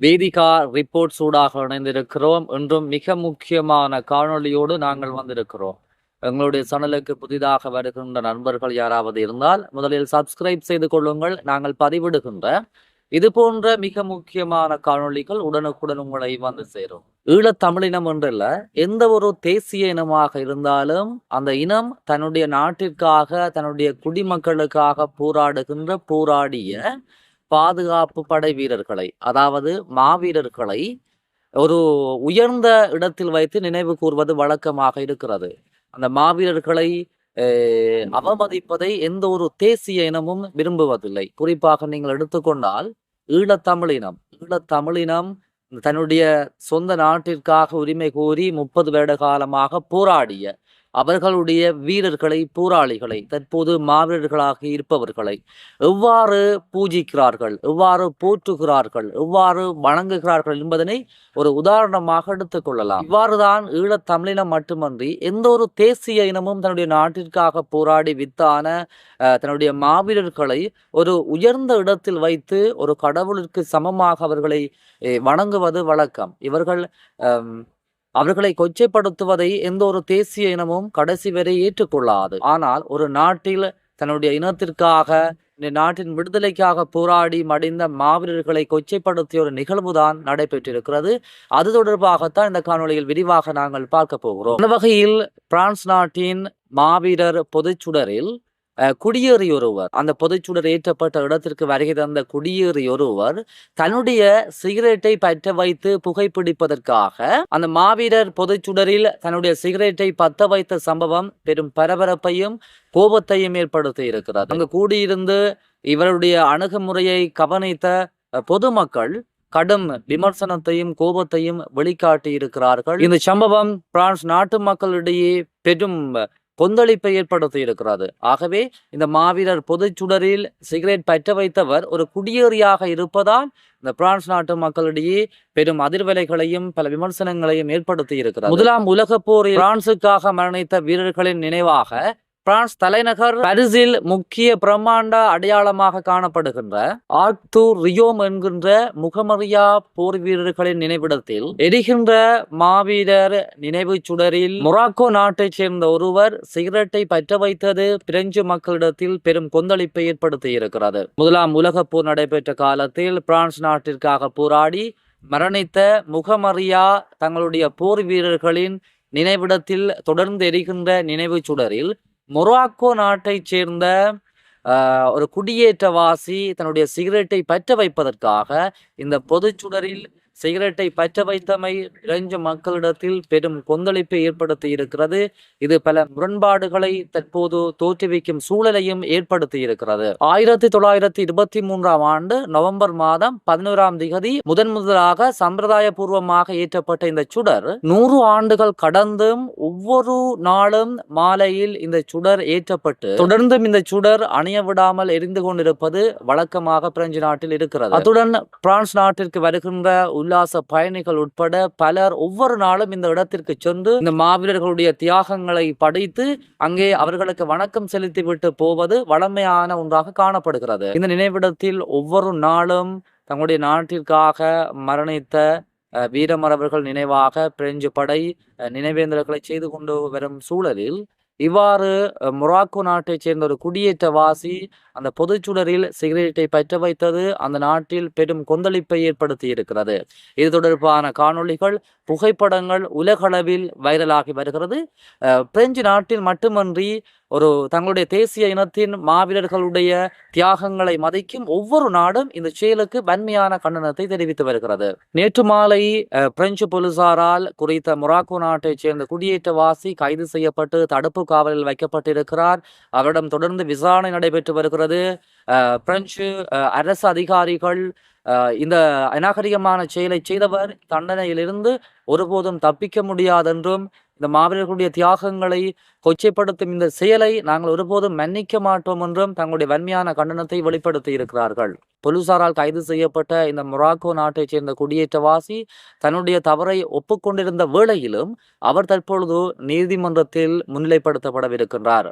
Vedika reports ஊடாக இணைந்திருக்கிறோம். இன்றும் மிக முக்கியமான காணொளியோடு நாங்கள் வந்திருக்கிறோம். எங்களுடைய சேனலுக்கு புதிதாக வருகின்ற நண்பர்கள் யாராவது இருந்தால் முதலில் சப்ஸ்கிரைப் செய்து கொள்ளுங்கள். நாங்கள் பதிவிடுகின்ற இது போன்ற மிக முக்கியமான காணொளிகள் உடனுக்குடன் உங்களை வந்து சேரும். ஈழத்தமிழினம் என்றல்ல, எந்த ஒரு தேசிய இனமாக இருந்தாலும் அந்த இனம் தன்னுடைய நாட்டிற்காக தன்னுடைய குடிமக்களுக்காக போராடிய பாதுகாப்பு படை வீரர்களை, அதாவது மாவீரர்களை ஒரு உயர்ந்த இடத்தில் வைத்து நினைவு கூர்வது வழக்கமாக இருக்கிறது. அந்த மாவீரர்களை அவமதிப்பதை எந்த ஒரு தேசிய இனமும் விரும்புவதில்லை. குறிப்பாக நீங்கள் எடுத்துக்கொண்டால் ஈழத்தமிழினம் தன்னுடைய சொந்த நாட்டிற்காக உரிமை கோரி 30 வருட காலமாக போராடிய அவர்களுடைய வீரர்களை, போராளிகளை, தற்போது மாவீரர்களாக இருப்பவர்களை எவ்வாறு பூஜிக்கிறார்கள், எவ்வாறு போற்றுகிறார்கள், எவ்வாறு வணங்குகிறார்கள் என்பதனை ஒரு உதாரணமாக எடுத்துக்கொள்ளலாம். இவ்வாறுதான் ஈழத்தமிழினம் மட்டுமன்றி எந்த ஒரு தேசிய இனமும் தன்னுடைய நாட்டிற்காக போராடி வித்தான தன்னுடைய மாவீரர்களை ஒரு உயர்ந்த இடத்தில் வைத்து ஒரு கடவுளுக்கு சமமாக அவர்களை வணங்குவது வழக்கம். அவர்களை கொச்சைப்படுத்துவதை எந்த ஒரு தேசிய இனமும் கடைசி வரை ஏற்றுக்கொள்ளாது. ஆனால் ஒரு நாட்டில் தன்னுடைய இனத்திற்காக, இந்த நாட்டின் விடுதலைக்காக போராடி மடிந்த மாவீரர்களை கொச்சைப்படுத்திய ஒரு நிகழ்வுதான் நடைபெற்றிருக்கிறது. அது தொடர்பாகத்தான் இந்த காணொலியில் விரிவாக நாங்கள் பார்க்க போகிறோம். அந்த வகையில் பிரான்ஸ் நாட்டின் மாவீரர் பொதுச்சுடரில் குடியேறி ஒருவர், அந்த பொதுச்சுடர் ஏற்றப்பட்ட இடத்திற்கு வருகை தந்த குடியேறி ஒருவர் தன்னுடைய சிகரெட்டை பற்ற வைத்து புகைப்பிடிப்பதற்காக அந்த மாவீரர் பொதுச்சுடரில் தன்னுடைய சிகரெட்டை பத்த வைத்த சம்பவம் பெரும் பரபரப்பையும் கோபத்தையும் ஏற்படுத்தி இருக்கிறது. அங்கு கூடியிருந்து இவருடைய அணுகுமுறையை கவனித்த பொதுமக்கள் கடும் விமர்சனத்தையும் கோபத்தையும் வெளிக்காட்டி இருக்கிறார்கள். இந்த சம்பவம் பிரான்ஸ் நாட்டு மக்களிடையே பெரும் கொந்தளிப்பை ஏற்படுத்தி இருக்கிறது. ஆகவே இந்த மாவீரர் பொதுச்சுடரில் சிகரெட் பற்ற வைத்தவர் ஒரு குடியேறியாக இருப்பதால் இந்த பிரான்ஸ் நாட்டு மக்களிடையே பெரும் அதிர்வலைகளையும் பல விமர்சனங்களையும் ஏற்படுத்தி இருக்கிறது. முதலாம் உலக போரில் பிரான்சுக்காக மரணித்த வீரர்களின் நினைவாக பிரான்ஸ் தலைநகர் பாரிஸில் முக்கிய பிரம்மாண்ட அடையாளமாக காணப்படுகின்ற ஆர்க் டு ரியோம் என்கின்ற முகமறியா போர் வீரர்களின் நினைவிடத்தில் எரிகின்ற மாவீரர் நினைவு சுடரில் மொராக்கோ நாட்டைச் சேர்ந்த ஒருவர் சிகரெட்டை பற்ற வைத்தது பிரெஞ்சு மக்களிடத்தில் பெரும் கொந்தளிப்பை ஏற்படுத்தி இருக்கிறது. முதலாம் உலக போர் நடைபெற்ற காலத்தில் பிரான்ஸ் நாட்டிற்காக போராடி மரணித்த முகமறியா தங்களுடைய போர் வீரர்களின் நினைவிடத்தில் தொடர்ந்து எரிகின்ற நினைவு சுடரில் மொராக்கோ நாட்டைச் சேர்ந்த ஒரு குடியேற்றவாசி தன்னுடைய சிகரெட்டை பற்ற வைப்பதற்காக இந்த பொதுச்சுடரில் சிகரெட்டை பற்ற வைத்தமை பிரெஞ்சு மக்களிடத்தில் பெரும் கொந்தளிப்பை ஏற்படுத்தி இருக்கிறது. இது பல முரண்பாடுகளை தற்போது தோற்றுவிக்கும் சூழலையும் ஏற்படுத்தி இருக்கிறது. 1923 ஆண்டு நவம்பர் மாதம் 11ஆம் திகதி முதலாக சம்பிரதாய பூர்வமாக ஏற்றப்பட்ட இந்த சுடர் 100 ஆண்டுகள் கடந்தும் ஒவ்வொரு நாளும் மாலையில் இந்த சுடர் ஏற்றப்பட்டு தொடர்ந்தும் இந்த சுடர் அணைய விடாமல் எரிந்து கொண்டிருப்பது வழக்கமாக பிரெஞ்சு நாட்டில் இருக்கிறது. அத்துடன் பிரான்ஸ் நாட்டிற்கு வருகின்ற உல்லாச பயணிகள் உட்பட பலர் ஒவ்வொரு நாளும் இந்த இடத்திற்கு சென்று இந்த மாவீரர்களுடைய தியாகங்களை படித்து அங்கே அவர்களுக்கு வணக்கம் செலுத்திவிட்டு போவது வழமையான ஒன்றாக காணப்படுகிறது. இந்த நினைவிடத்தில் ஒவ்வொரு நாளும் தங்களுடைய நாட்டிற்காக மரணித்த வீரமறவர்கள் நினைவாக பிரெஞ்சு படை நினைவேந்தல்களை செய்து கொண்டு வரும் சூழலில் இவ்வாறு மொராக்கோ நாட்டைச் சேர்ந்த ஒரு குடியேற்றவாசி அந்த பொதுச்சுடரில் சிகரெட்டை பற்ற வைத்தது அந்த நாட்டில் பெரும் கொந்தளிப்பை ஏற்படுத்தி இருக்கிறது. இது தொடர்பான காணொளிகள், புகைப்படங்கள் உலகளவில் வைரலாகி வருகிறது. பிரெஞ்சு நாட்டில் மட்டுமன்றி ஒரு தங்களுடைய தேசிய இனத்தின் மாவீரர்களுடைய தியாகங்களை மதிக்கும் ஒவ்வொரு நாடும் இந்த செயலுக்கு வன்மையான கண்டனத்தை தெரிவித்து வருகிறது. நேற்று மாலை பிரெஞ்சு போலீசாரால் குறித்த மொராக்கோ நாட்டைச் சேர்ந்த குடியேற்றவாசி கைது செய்யப்பட்டு தடுப்பு காவலில் வைக்கப்பட்டிருக்கிறார். அவரிடம் தொடர்ந்து விசாரணை நடைபெற்று வருகிறது. பிரெஞ்சு அரசு அதிகாரிகள் இந்த அநாகரிகமான செயலை செய்தவர் தண்டனையிலிருந்து ஒருபோதும் தப்பிக்க முடியாதென்றும் இந்த மாவீரர்களுடைய தியாகங்களை கொச்சைப்படுத்தும் இந்த செயலை நாங்கள் ஒருபோதும் மன்னிக்க மாட்டோம் என்றும் தங்களுடைய வன்மையான கண்டனத்தை வெளிப்படுத்தி இருக்கிறார்கள். போலீசாரால் கைது செய்யப்பட்ட இந்த மொராக்கோ நாட்டைச் சேர்ந்த குடியேற்றவாசி தன்னுடைய தவறை ஒப்புக்கொண்டிருந்த வேளையிலும் அவர் தற்பொழுது நீதிமன்றத்தில் முன்னிலைப்படுத்தப்படவிருக்கின்றார்.